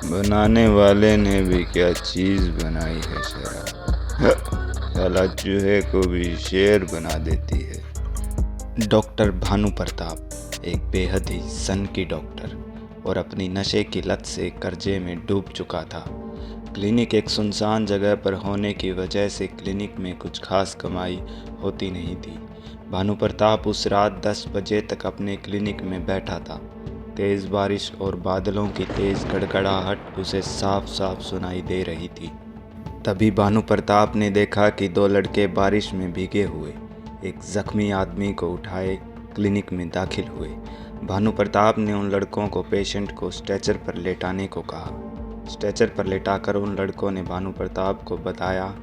बनाने वाले ने भी क्या चीज़ बनाई है शराब। साला चूहे को भी शेर बना देती है। डॉक्टर भानु प्रताप एक बेहद ही सनकी डॉक्टर और अपनी नशे की लत से कर्जे में डूब चुका था। क्लिनिक एक सुनसान जगह पर होने की वजह से क्लिनिक में कुछ खास कमाई होती नहीं थी। भानु प्रताप उस रात 10 बजे तक अपने क्लिनिक में बैठा था। तेज़ बारिश और बादलों की तेज़ गड़गड़ाहट उसे साफ साफ सुनाई दे रही थी। तभी भानु प्रताप ने देखा कि दो लड़के बारिश में भीगे हुए एक जख्मी आदमी को उठाए क्लिनिक में दाखिल हुए। भानु प्रताप ने उन लड़कों को पेशेंट को स्ट्रेचर पर लेटाने को कहा। स्ट्रेचर पर लेटाकर उन लड़कों ने भानु प्रताप को बताया,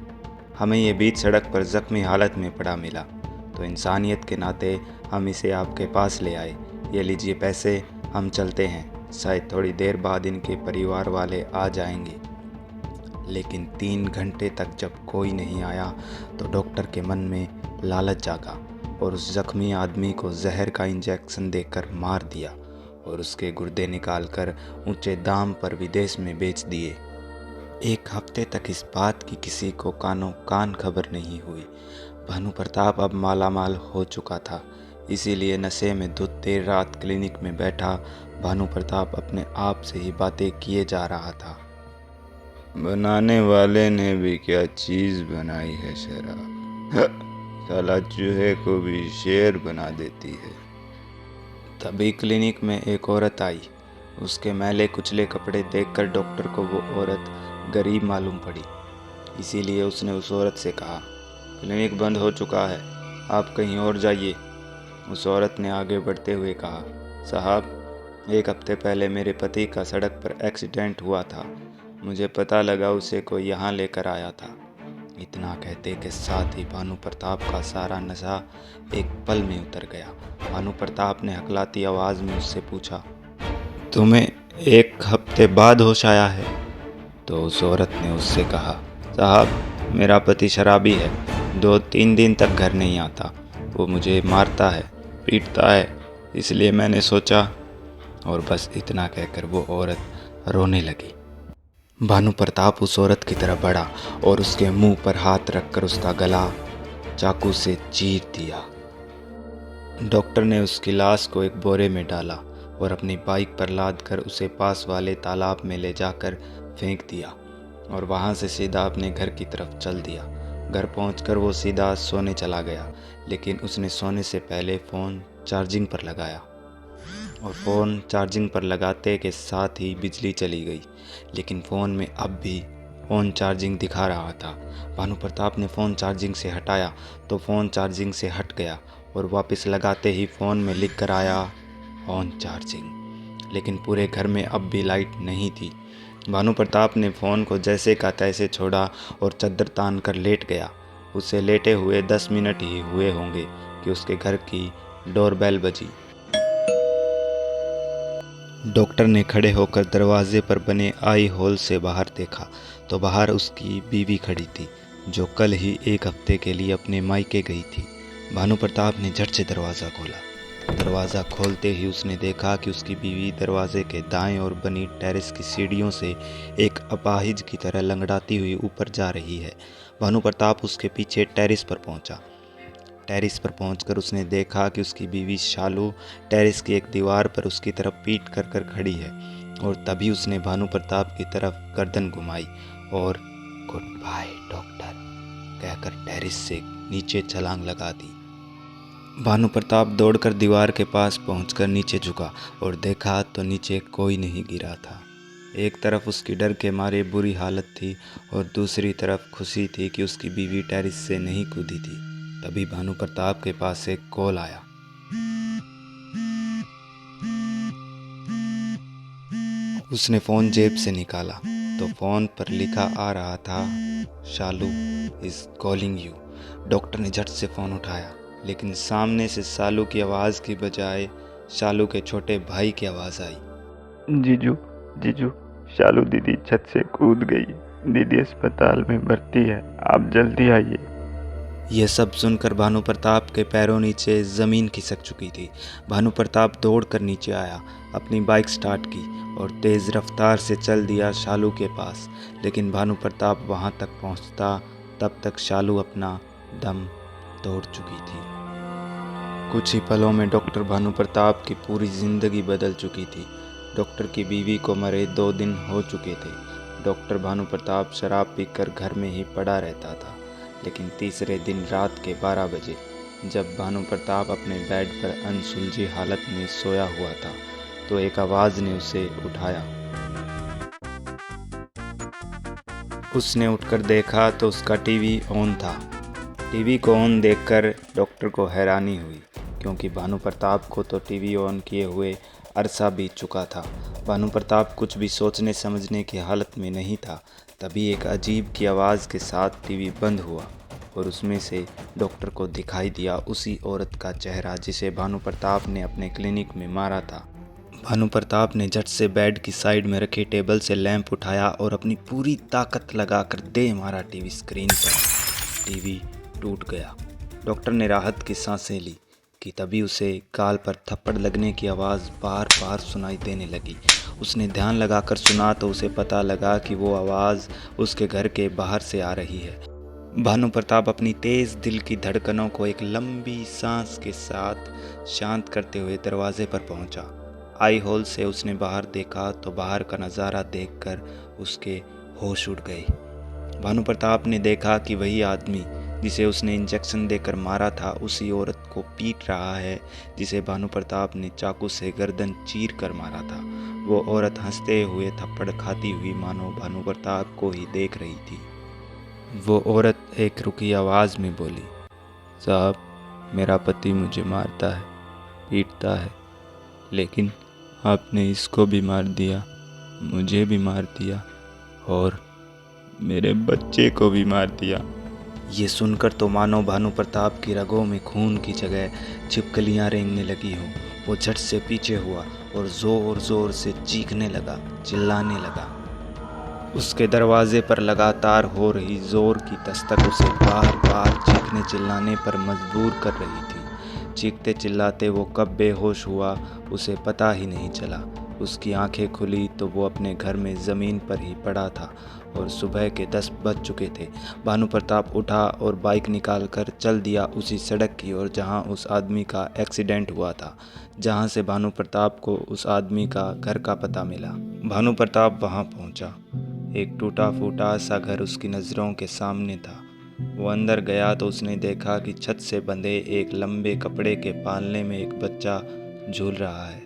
हमें ये बीच सड़क पर जख्मी हालत में पड़ा मिला, तो इंसानियत के नाते हम इसे आपके पास ले आए। ये लीजिए पैसे, हम चलते हैं, शायद थोड़ी देर बाद इनके परिवार वाले आ जाएंगे। लेकिन 3 घंटे तक जब कोई नहीं आया तो डॉक्टर के मन में लालच जागा और उस जख्मी आदमी को जहर का इंजेक्शन देकर मार दिया और उसके गुर्दे निकालकर ऊंचे दाम पर विदेश में बेच दिए। 1 हफ्ते तक इस बात की किसी को कानों कान खबर नहीं हुई। भानु प्रताप अब मालामाल हो चुका था, इसीलिए नशे में धुत देर रात क्लिनिक में बैठा भानु प्रताप अपने आप से ही बातें किए जा रहा था। बनाने वाले ने भी क्या चीज़ बनाई है शराब। साला चूहे को भी शेर बना देती है। तभी क्लिनिक में एक औरत आई। उसके मैले कुचले कपड़े देखकर डॉक्टर को वो औरत गरीब मालूम पड़ी, इसीलिए उसने उस औरत से कहा, क्लिनिक बंद हो चुका है, आप कहीं और जाइए। उस औरत ने आगे बढ़ते हुए कहा, साहब, 1 हफ्ते पहले मेरे पति का सड़क पर एक्सीडेंट हुआ था, मुझे पता लगा उसे कोई यहाँ लेकर आया था। इतना कहते के साथ ही भानु प्रताप का सारा नशा एक पल में उतर गया। भानु प्रताप ने हकलाती आवाज़ में उससे पूछा, तुम्हें 1 हफ्ते बाद होश आया है? तो उस औरत ने उससे कहा, साहब, मेरा पति शराबी है, 2-3 दिन तक घर नहीं आता, वो मुझे मारता है, पीटता है, इसलिए मैंने सोचा। और बस इतना कहकर वो औरत रोने लगी। भानु प्रताप उस औरत की तरफ बढ़ा और उसके मुंह पर हाथ रखकर उसका गला चाकू से चीर दिया। डॉक्टर ने उसकी लाश को एक बोरे में डाला और अपनी बाइक पर लाद कर उसे पास वाले तालाब में ले जाकर फेंक दिया और वहां से सीधा अपने घर की तरफ चल दिया। घर पहुंचकर वो सीधा सोने चला गया, लेकिन उसने सोने से पहले फ़ोन चार्जिंग पर लगाया और फ़ोन चार्जिंग पर लगाते के साथ ही बिजली चली गई, लेकिन फ़ोन में अब भी फ़ोन चार्जिंग दिखा रहा था। भानु प्रताप ने फ़ोन चार्जिंग से हटाया तो फ़ोन चार्जिंग से हट गया और वापस लगाते ही फ़ोन में लिख कर आया ऑन चार्जिंग, लेकिन पूरे घर में अब भी लाइट नहीं थी। भानु प्रताप ने फ़ोन को जैसे का तैसे छोड़ा और चद्दर तान कर लेट गया। उसे लेटे हुए 10 मिनट ही हुए होंगे कि उसके घर की डोरबेल बजी। डॉक्टर ने खड़े होकर दरवाजे पर बने आई होल से बाहर देखा तो बाहर उसकी बीवी खड़ी थी, जो कल ही 1 हफ्ते के लिए अपने मायके गई थी। भानु प्रताप ने झट से दरवाज़ा खोला। दरवाज़ा खोलते ही उसने देखा कि उसकी बीवी दरवाजे के दाएं ओर बनी टेरेस की सीढ़ियों से एक अपाहिज की तरह लंगड़ाती हुई ऊपर जा रही है। भानु प्रताप उसके पीछे टेरेस पर पहुंचा। टेरेस पर पहुंचकर उसने देखा कि उसकी बीवी शालू टेरेस की एक दीवार पर उसकी तरफ पीठ कर कर खड़ी है और तभी उसने भानु प्रताप की तरफ गर्दन घुमाई और गुड बाय डॉक्टर कहकर टेरेस से नीचे छलांग लगा दी। भानु प्रताप दौड़कर दीवार के पास पहुंचकर नीचे झुका और देखा तो नीचे कोई नहीं गिरा था। एक तरफ उसकी डर के मारे बुरी हालत थी और दूसरी तरफ खुशी थी कि उसकी बीवी टेरेस से नहीं कूदी थी। तभी भानु प्रताप के पास एक कॉल आया। उसने फ़ोन जेब से निकाला तो फ़ोन पर लिखा आ रहा था, शालू इज़ कॉलिंग यू। डॉक्टर ने झट से फ़ोन उठाया, लेकिन सामने से शालू की आवाज़ की बजाय शालू के छोटे भाई की आवाज़ आई। जीजू जीजू, शालू दीदी छत से कूद गई, दीदी अस्पताल में भर्ती है, आप जल्दी आइए। यह सब सुनकर भानु प्रताप के पैरों नीचे ज़मीन खिसक चुकी थी। भानु प्रताप दौड़कर नीचे आया, अपनी बाइक स्टार्ट की और तेज़ रफ्तार से चल दिया शालू के पास। लेकिन भानु प्रताप वहां तक पहुंचता तब तक शालू अपना दम तोड़ चुकी थी। कुछ ही पलों में डॉक्टर भानु प्रताप की पूरी ज़िंदगी बदल चुकी थी। डॉक्टर की बीवी को मरे 2 दिन हो चुके थे। डॉक्टर भानु प्रताप शराब पीकर घर में ही पड़ा रहता था। लेकिन तीसरे दिन रात के 12 बजे जब भानु प्रताप अपने बेड पर अनसुलझी हालत में सोया हुआ था तो एक आवाज़ ने उसे उठाया। उसने उठकर देखा तो उसका टीवी ऑन था। टीवी को ऑन देखकर डॉक्टर को हैरानी हुई, क्योंकि भानु प्रताप को तो टीवी ऑन किए हुए अरसा बीत चुका था। भानु प्रताप कुछ भी सोचने समझने की हालत में नहीं था। तभी एक अजीब की आवाज़ के साथ टीवी बंद हुआ और उसमें से डॉक्टर को दिखाई दिया उसी औरत का चेहरा जिसे भानु प्रताप ने अपने क्लिनिक में मारा था। भानु प्रताप ने झट से बेड की साइड में रखे टेबल से लैंप उठाया और अपनी पूरी ताकत लगाकर दे मारा टीवी स्क्रीन पर। टीवी टूट गया। डॉक्टर ने राहत की सांसें ली कि तभी उसे गाल पर थप्पड़ लगने की आवाज़ बार बार सुनाई देने लगी। उसने ध्यान लगाकर सुना तो उसे पता लगा कि वो आवाज़ उसके घर के बाहर से आ रही है। भानु प्रताप अपनी तेज़ दिल की धड़कनों को एक लंबी सांस के साथ शांत करते हुए दरवाजे पर पहुंचा। आई होल से उसने बाहर देखा तो बाहर का नज़ारा देखकर उसके होश उड़ गए। भानु प्रताप ने देखा कि वही आदमी जिसे उसने इंजेक्शन देकर मारा था उसी औरत को पीट रहा है जिसे भानु प्रताप ने चाकू से गर्दन चीर कर मारा था। वो औरत हंसते हुए थप्पड़ खाती हुई मानो भानु प्रताप को ही देख रही थी। वो औरत एक रुकी आवाज़ में बोली, साहब, मेरा पति मुझे मारता है, पीटता है, लेकिन आपने इसको भी मार दिया, मुझे भी मार दिया और मेरे बच्चे को भी मार दिया। ये सुनकर तो मानो भानु प्रताप की रगों में खून की जगह छिपकलियां रेंगने लगी हों। वो झट से पीछे हुआ और ज़ोर ज़ोर से चीखने लगा, चिल्लाने लगा। उसके दरवाजे पर लगातार हो रही ज़ोर की दस्तक उसे बार बार चीखने चिल्लाने पर मजबूर कर रही थी। चीखते चिल्लाते वो कब बेहोश हुआ उसे पता ही नहीं चला। उसकी आंखें खुली तो वो अपने घर में ज़मीन पर ही पड़ा था और सुबह के 10 बज चुके थे। भानु प्रताप उठा और बाइक निकाल कर चल दिया उसी सड़क की ओर जहां उस आदमी का एक्सीडेंट हुआ था, जहां से भानु प्रताप को उस आदमी का घर का पता मिला। भानु प्रताप वहां पहुंचा। एक टूटा फूटा सा घर उसकी नज़रों के सामने था। वो अंदर गया तो उसने देखा कि छत से बंधे एक लंबे कपड़े के पालने में एक बच्चा झूल रहा है।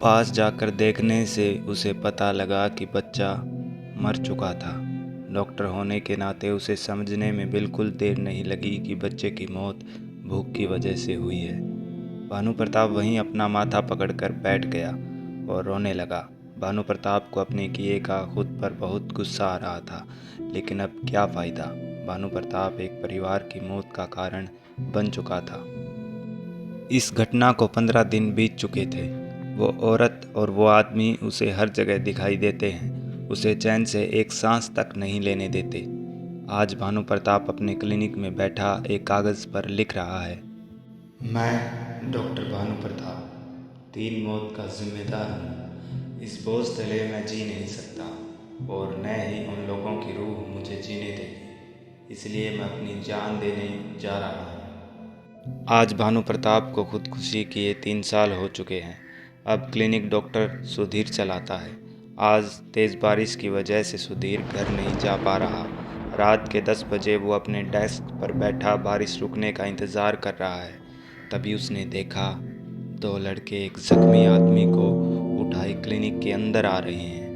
पास जाकर देखने से उसे पता लगा कि बच्चा मर चुका था। डॉक्टर होने के नाते उसे समझने में बिल्कुल देर नहीं लगी कि बच्चे की मौत भूख की वजह से हुई है। भानु प्रताप वहीं अपना माथा पकड़कर बैठ गया और रोने लगा। भानु प्रताप को अपने किए का खुद पर बहुत गुस्सा आ रहा था, लेकिन अब क्या फ़ायदा। भानु प्रताप एक परिवार की मौत का कारण बन चुका था। इस घटना को 15 दिन बीत चुके थे। वो औरत और वो आदमी उसे हर जगह दिखाई देते हैं, उसे चैन से एक सांस तक नहीं लेने देते। आज भानु प्रताप अपने क्लिनिक में बैठा एक कागज़ पर लिख रहा है, मैं डॉक्टर भानु प्रताप 3 मौत का जिम्मेदार हूँ। इस बोझ तले मैं जी नहीं सकता और न ही उन लोगों की रूह मुझे जीने देगी, इसलिए मैं अपनी जान देने जा रहा हूँ। आज भानु प्रताप को खुदकुशी किए 3 साल हो चुके हैं। अब क्लिनिक डॉक्टर सुधीर चलाता है। आज तेज़ बारिश की वजह से सुधीर घर नहीं जा पा रहा। रात के 10 बजे वो अपने डेस्क पर बैठा बारिश रुकने का इंतज़ार कर रहा है। तभी उसने देखा 2 लड़के एक ज़ख्मी आदमी को उठाए क्लिनिक के अंदर आ रहे हैं।